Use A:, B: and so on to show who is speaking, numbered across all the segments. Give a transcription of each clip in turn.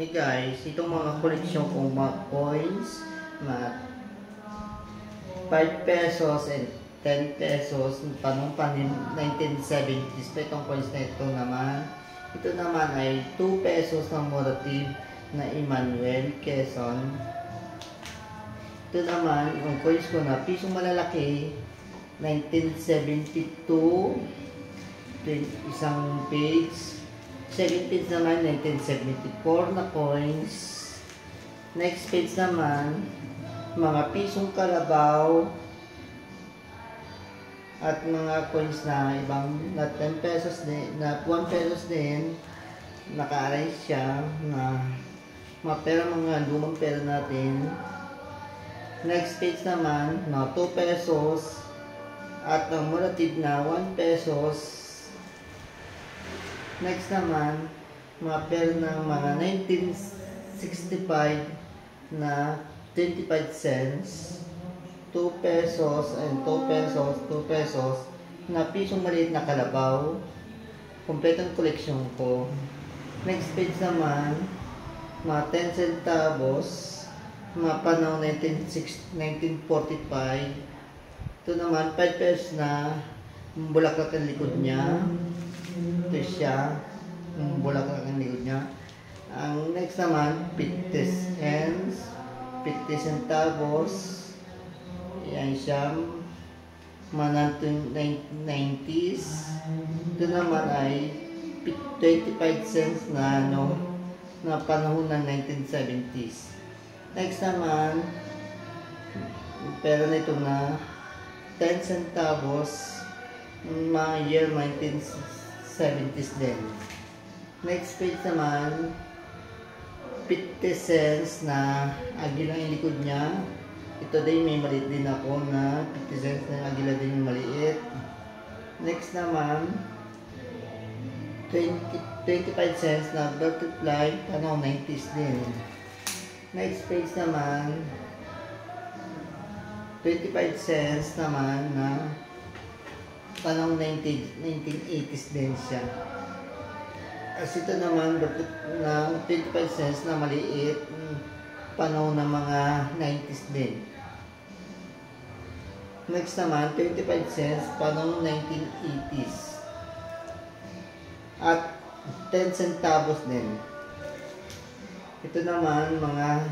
A: Okay guys, itong mga koleksyon kong mga coins na 5 pesos and 10 pesos panong 1970s pa itong coins na ito naman. Ito naman ay 2 pesos ng morative na Emmanuel Quezon. Ito naman, yung coins ko na pisong malalaki 1972, isang page. Second page naman, 1974 na coins. Next page naman, mga pisong kalabaw at mga coins na ibang na 10 pesos din, na 1 pesos din. Naka-arrange siya na mga pera, mga lumang pera natin. Next page naman, na 2 pesos at ang morative na 1 pesos. Next naman, mga pera ng mga 1965 na 25 cents, 2 pesos and 2 pesos, 2 pesos na pisong maliit na kalabaw. Kompletong koleksyon ko. Next page naman, mga 10 centavos, mga panahon 1945. Ito naman, 5 pesos na bulaklak ang likod niya. Ito siya, bulaklak ang likod niya. Ang next naman, 50 cents, 50 centavos. Yan siya, mga 1990s. Ito naman ay 25 cents na na panahon ng 1970s. Next naman, pera na ito na 10 centavos, mga year 1970s din. Next page naman, 50 cents na agila yung likod niya. Ito din, may maliit din ako na 50 cents na agila din yung maliit. Next naman, 25 cents na butterfly, panahon 90s din. Next page naman, 25 cents naman na panahon 1980s din siya. As ito naman, ng 25 cents na maliit, panahon ng mga 90s din. Next naman, 25 cents, panahon 1980s. At 10 centavos din. Ito naman, mga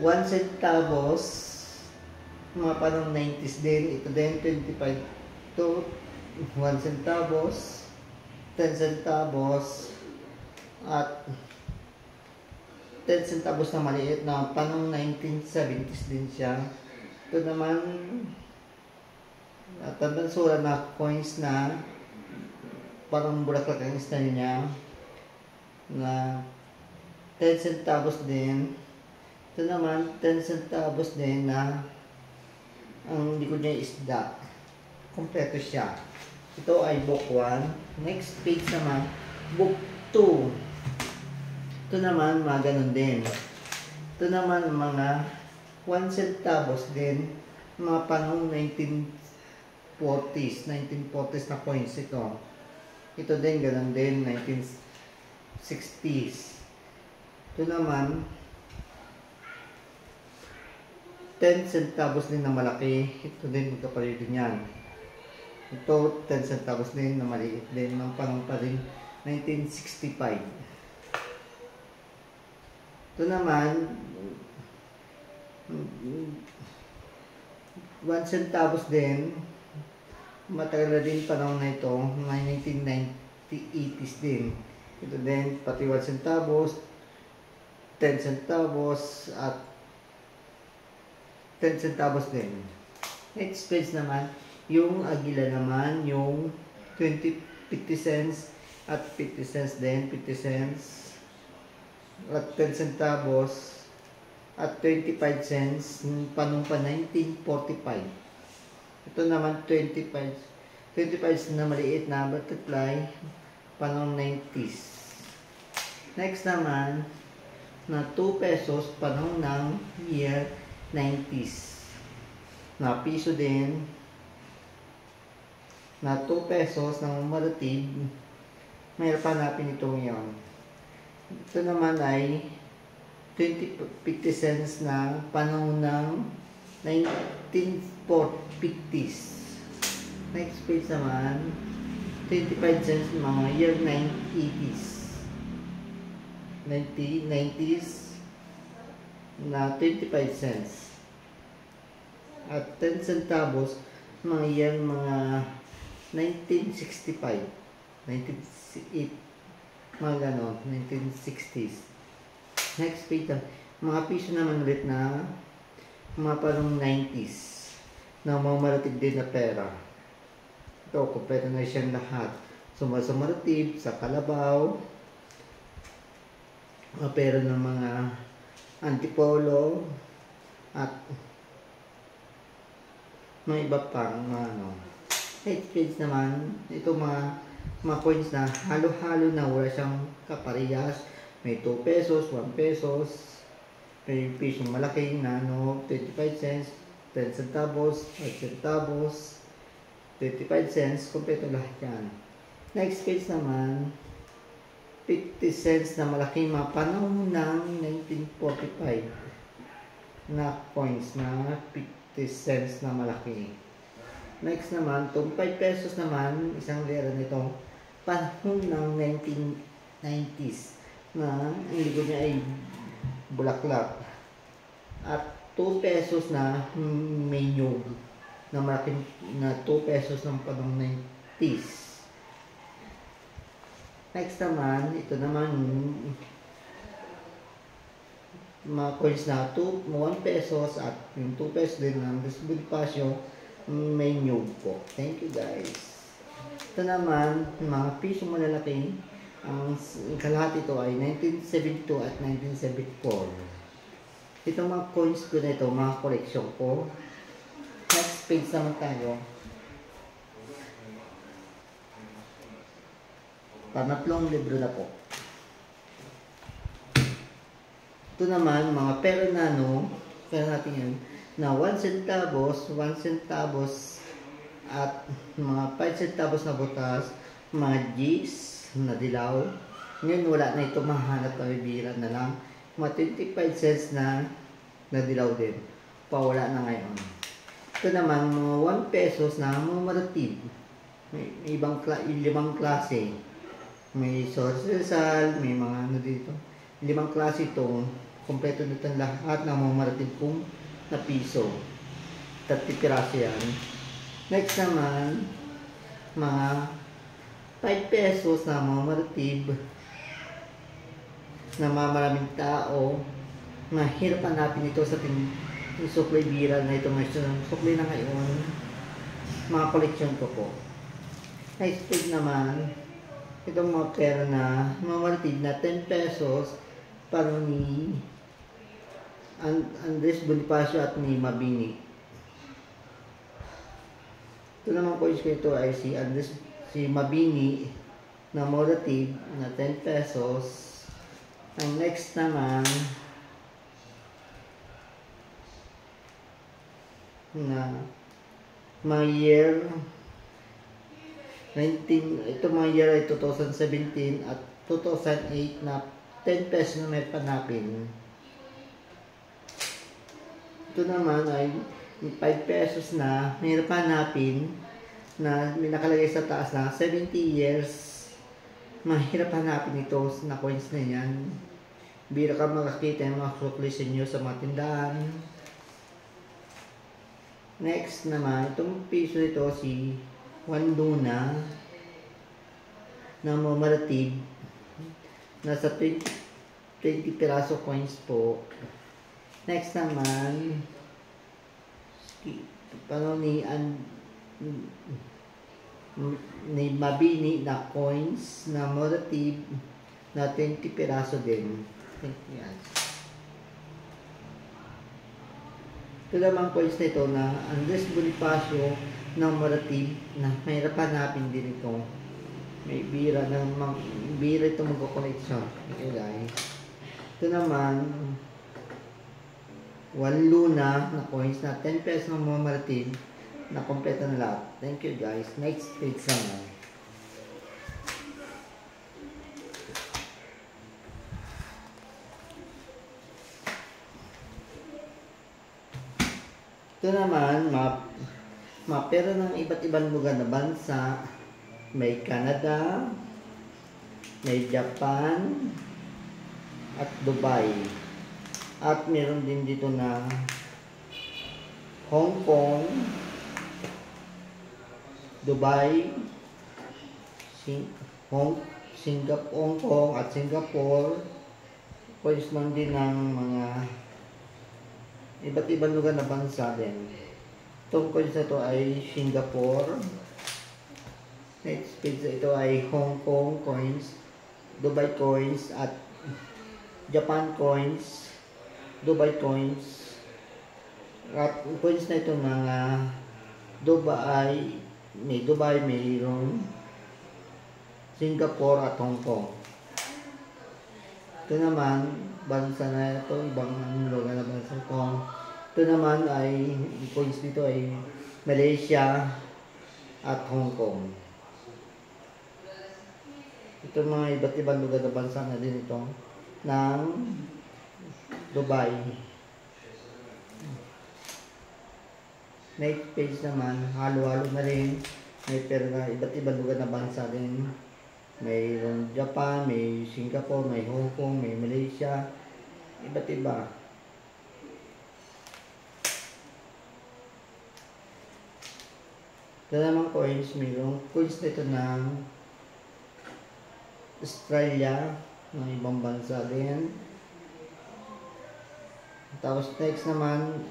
A: 1 centavos, mga panahon 90s din. Ito din, 25 to 1 centavos, 10 centavos, at 10 centavos na maliit na panahon 1970s din siya. Ito naman, tandansura na coins na parang bulaklak ang style niya na 10 centavos din. Ito naman, 10 centavos din na ang likod niya isda. Kompleto siya. Ito ay book 1. Next page naman, book 2. Ito naman, mga ganun din. Ito naman, mga 1 centavos din. Mga panahon 1940s. 1940s na coins ito. Ito din, ganun din, 1960s. Ito naman, 10 centavos din na malaki. Ito din, magkapalit din yan. Ito, 10 centavos din na maliit din. Ng panahon pa rin, 1965. Ito naman, 1 centavos din. Matagal na din panahon na ito, mga 1980s din. Ito din, pati 1 centavos, 10 centavos, at 10 centavos din. Next page naman, yung agila naman, yung 50 cents at 50 cents din, 50 cents at 10 centavos at 25 cents, panong pa 1945. Ito naman 25 na maliit na butterfly, panong 90s. Next naman, na 2 pesos, panong ng year 90s. Na piso din, na 2 pesos ng morative. Mayroon pa hanapin ito ngayon. Ito naman ay 50 cents na panahon ng 1950s. Next page naman, 25 cents mga year 1980s. 1990s na 25 cents. At 10 centavos mga year mga 1965. 1968 mga ganon, 1960s. Next page, mga piso naman ulit na mga parang 90s na mamarating din na pera. Ito, kompleto na siyang lahat. Sumasumarating sa kalabaw, mga pera ng mga antipolo, at may iba pang ano. Next page naman, ito mga coins na halo-halo na wala siyang kaparehas. May 2 pesos, 1 pesos, may pisong malaki na 25 cents, 10 centavos, 5 centavos, 25 cents, kompleto lahat yan. Next page naman, 50 cents na malaking mga panahon ng 1945 na coins na 50 cents na malaki. Next naman, itong 5 pesos naman, isang lira nito, panahon ng 1990s na ang likod niya ay bulaklak. At 2 pesos na may nyug na malaking na 2 pesos ng panahon 90s. Next naman, ito naman mga coins na 1 pesos at yung 2 pesos din ng Bonifacio may nyug po. Thank you guys. Ito naman, mga piso malalaki. Ang kalahati ito ay 1972 at 1974. Itong mga coins ko na ito, mga koleksyon ko. Next page naman tayo. Panatlong libro na po. Ito naman, mga pera na pera natin yan, na 1 centavos, 1 centavos, at mga 5 centavos na butas, mga G's na dilaw. Ngayon wala na ito, mahanap na bibira na lang. Mga 25 cents na dilaw din. Pawala na ngayon. Ito naman, mga 1 pesos na mamaratid. May limang klase. May sorsal, may mga ano dito. 5 klase ito. Kompleto nito lahat na mamaratid kung na piso. 30 piraso yan. Next naman, mga 5 pesos na mga maratib na maraming tao. Mahirap hanapin ito sa suklay bira na ito. May suklay na ngayon. Mga koleksyon ko po. Next page naman, itong mga pera na mga maratib na 10 pesos para ni Andres Bonifacio at ni Mabini. Ito naman coins ko ito ay si Mabini na morative na 10 pesos. Ang next naman na mga year 19, ito mga year ay 2017 at 2008 na 10 pesos na may panapin. Ito naman ay 5 pesos na may panapin na may nakalagay sa taas na 70 years. Mahirap hanapin ito na coins na yan. Bira ka makakita yung mga suklisin nyo sa mga tindahan. Next naman, itong piso ito si Juan Luna na mamaratib. Nasa 20 piraso coins po. Next naman, ni Mabini na coins na morative na 20 piraso din. Yan. Ito naman coins na ito na Andres Bonifacio na morative na mahirap hanapin din ito. May bira ito magko-collection. Okay guys. Ito naman 1 Luna na coins na 10 pesos ng mga marating na kompleto na lahat. Thank you guys. Next page naman. Ito naman, mapera ng iba't ibang lugar na bansa. May Canada, may Japan, at Dubai. At meron din dito na Hong Kong, Dubai, Hong Kong at Singapore. Pwede man din ng mga iba't ibang lugar na bansa din. Itong coins na ito ay Singapore. Next page na ito ay Hong Kong coins, Dubai coins at Japan coins, Dubai coins. At coins na ito mga Dubai, mayroong Singapore at Hong Kong. Ito naman, bansa na ito, ibang lugar na bansa ito. Ito naman ay, coins dito ay Malaysia at Hong Kong. Ito mga iba't ibang lugar na bansa na din ito ng Dubai. Next page naman, halo-halo na rin. May pera na iba't ibang lugar na bansa din. Mayroong Japan, may Singapore, may Hong Kong, may Malaysia. Iba't iba. Ito naman coins, mayroong coins na ito ng Australia, ng ibang bansa din. Tapos next naman,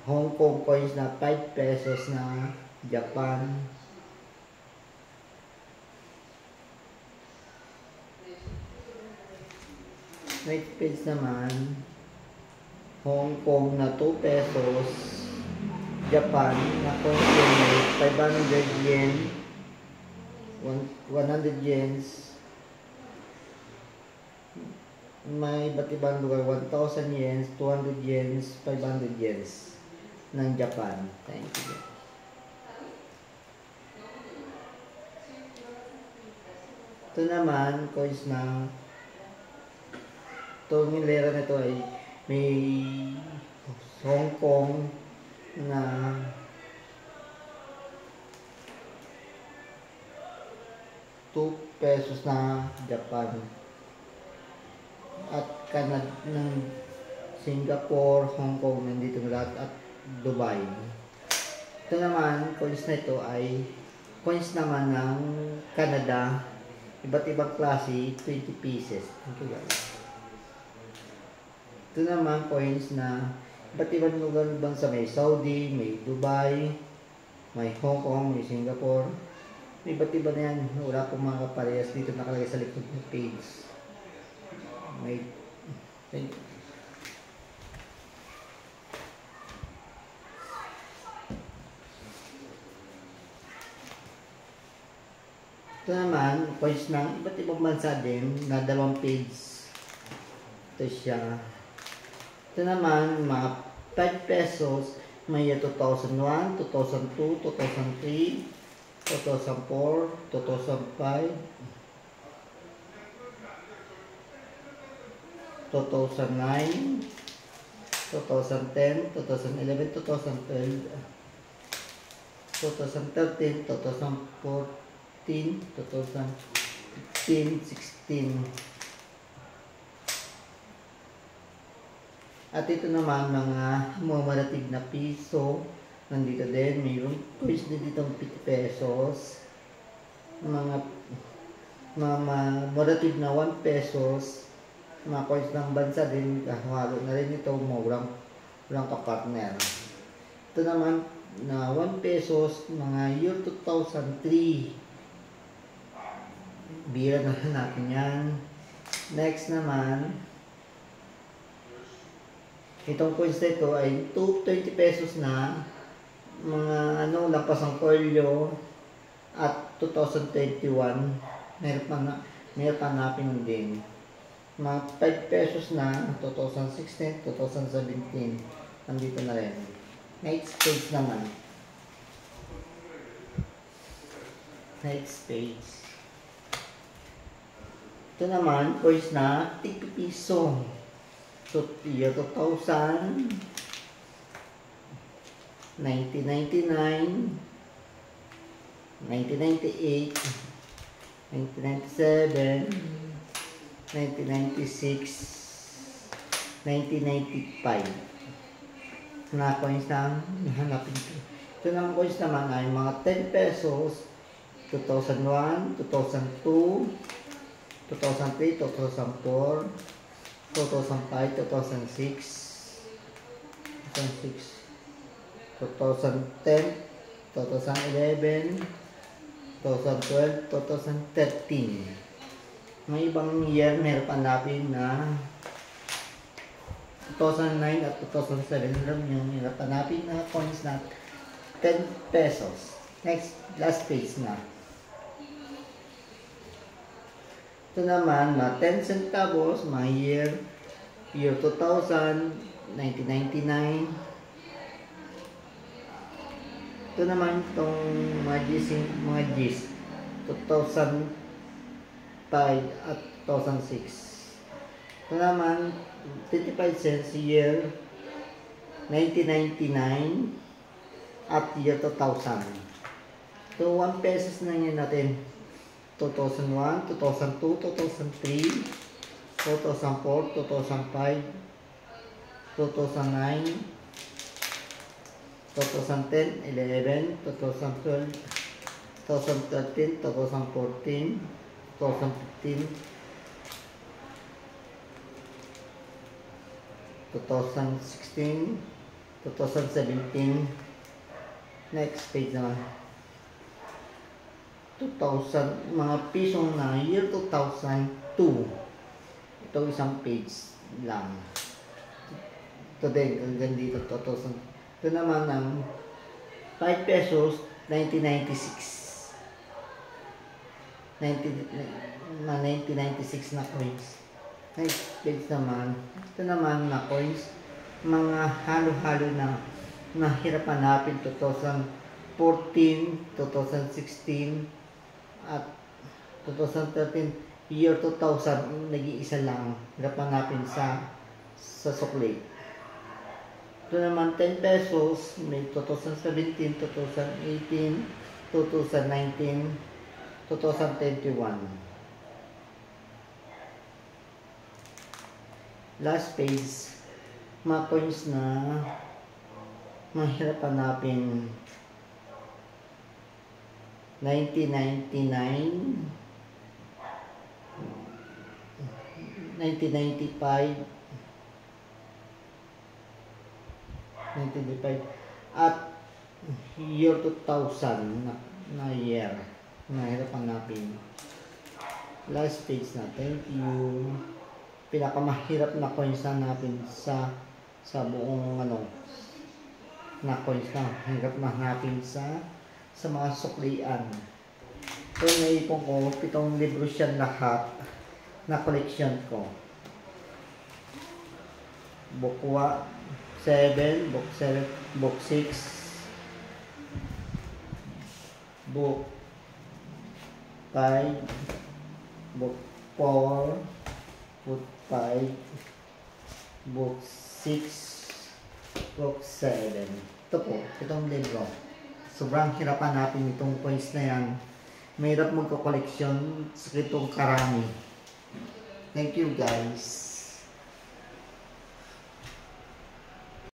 A: Hong Kong coins na 5 pesos na Japan. Next page naman, Hong Kong na 2 pesos Japan na coins din 500 yen, 100 yens. May iba't ibang lugar, 1,000 yens, 200 yens, 500 yens ng Japan. Thank you. Ito naman, coins na itong lera na ito ay may Hong Kong na ₱2 na Japan. At Canada ng Singapore, Hong Kong, nandito na lahat, at Dubai. Ito naman, coins na ito ay coins naman ng Canada. Iba't ibang klase, 20 pieces. Thank you guys. Ito naman, coins na iba't ibang lugar bansa. May Saudi, may Dubai, may Hong Kong, may Singapore. May iba't iba na yan. Wala pong mga kaparehas dito nakalagay sa likod ng page. May thank you. Ito naman, coins ng iba't ibang bansa din na 2 page. Ito siya. Ito naman, mga 5 pesos. May 2001, 2002, 2003, 2004, 2005, 2009, 2010, 2011, 2012, 2013, 2014, 2015, 16. At ito naman mga mamaratig na piso. Nandito din, mayroong coins din dito 50 pesos. Mga mamaratig na 1 pesos. Mga coins ng bansa din, halo na rin ito, walang kapartner. Ito naman na 1 pesos, mga year 2003. Bira na natin yan. Next naman, itong coins na ito ay 20 pesos na, mga lampas ang Koryo, at 2021. Meron pa napin din. Mga 5 pesos na 2016, 2017. Nandito na rin. Next page naman. Next page. Ito naman, coins na tig-piso. So, year 2000, 1999, 1998, 1997, 1996, 1995 na coins na hanapin ko. Ito naman coins naman ay mga 10 pesos, 2001, 2002, 2003, 2004, 2005, 2006, 2010, 2011, 2012, 2013. May ibang year meron pa hanapin na 2009 at 2007. Alam nyo, meron pa hanapin na coins na 10 pesos. Next, last page na. Ito naman, na 10 centavos, mga year 2000, 1999. Ito naman itong mga G's, 2005 at 2006. Ito naman, 25 cents year 1999 at year 2000. Ito 1 pesos na yun natin. 2001, 2002, 2003, 2004, 2005, 2009, 2010, 11, 2012, 2013, 2014, 2015, 2016, 2017. Next page naman. 2000, mga pisong na year 2002. Ito isang page lang. Ito din, hanggang dito, 2000. Ito naman ang 5 pesos, 1996. 1996 na coins. Next page naman. Ito naman na coins. Mga halo-halo na nahirap hanapin 2014, 2016, at 2013, year 2000, nag-iisa lang. Hirap hanapin sa sukli. Ito naman 10 pesos, may 2017, 2018, 2019, 2021. Last page, mga coins na mahirap hanapin. 1999, 1995, 1995, at year 2000 na year. Mahirap hanapin. Last page na. Thank you. Pinakamahirap na coins na hanapin sa buong na coins na hirap na hanapin sa mga suklian. So, naipon ko, 7 libro siya lahat na collection ko. Book 7, Book 7, Book 6, Book 5, Book 4, Book 5, Book 6, Book 7. Ito po, 7 libro. Sobrang hirap hanapin itong coins na yan. Mahirap magko-collection sa itong karami. Thank you guys.